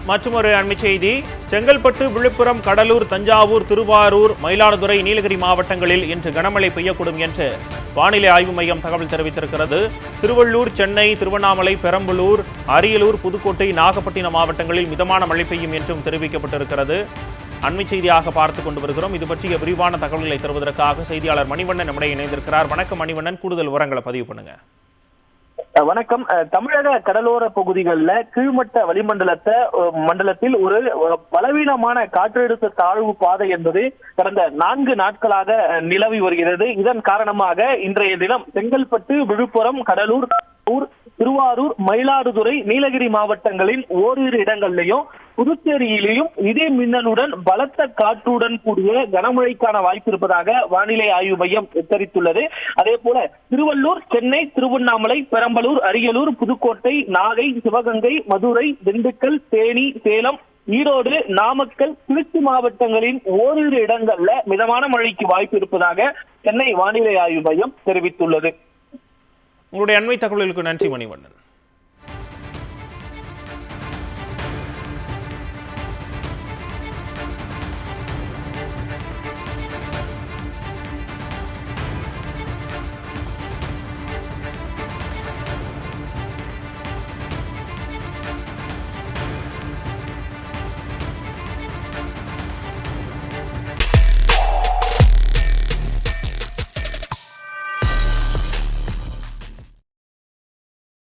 மற்றொரு அண்மை செய்தி. செங்கல்பட்டு, விழுப்புரம், கடலூர், தஞ்சாவூர், திருவாரூர், மயிலாடுதுறை, நீலகிரி மாவட்டங்களில் இன்று கனமழை பெய்யக்கூடும் என்று வானிலை ஆய்வு மையம் தகவல் தெரிவித்திருக்கிறது. திருவள்ளூர், சென்னை, திருவண்ணாமலை, பெரம்பலூர், அரியலூர், புதுக்கோட்டை, நாகப்பட்டினம் மாவட்டங்களில் மிதமான மழை பெய்யும் என்றும் தெரிவிக்கப்பட்டிருக்கிறது. அண்மை செய்தியாக பார்த்துக் கொண்டு வருகிறோம். இது பற்றிய விரிவான தகவல்களை தருவதற்காக செய்தியாளர் மணிவண்ணன் நம்முடைய இணைந்திருக்கிறார். வணக்கம் மணிவண்ணன், கூடுதல் விவரங்களை பதிவு பண்ணுங்க. வணக்கம். தமிழக கடலோர பகுதிகளில் கீழ்மட்ட மண்டலத்தில் ஒரு பலவீனமான காற்றழுத்த தாழ்வு பாதை என்பது கடந்த 4 நாட்களாக நிலவி வருகிறது. இதன் காரணமாக இன்றைய தினம் செங்கல்பட்டு, விழுப்புரம், கடலூர், திருவாரூர், மயிலாடுதுறை, நீலகிரி மாவட்டங்களின் ஓரிரு இடங்களிலையும் புதுச்சேரியிலையும் இதே மின்னலுடன் பலத்த காற்றுடன் கூடிய கனமழைக்கான வாய்ப்பு இருப்பதாக வானிலை ஆய்வு மையம் எச்சரித்துள்ளது. அதே போல திருவள்ளூர், சென்னை, திருவண்ணாமலை, பெரம்பலூர், அரியலூர், புதுக்கோட்டை, நாகை, சிவகங்கை, மதுரை, திண்டுக்கல், தேனி, சேலம், ஈரோடு, நாமக்கல், திருச்சி மாவட்டங்களின் ஓரிரு இடங்கள்ல மிதமான மழைக்கு வாய்ப்பு இருப்பதாக சென்னை வானிலை ஆய்வு மையம் தெரிவித்துள்ளது. உங்களுடைய அண்மை தகவல்களுக்கு நன்றி மணிவண்ணன்.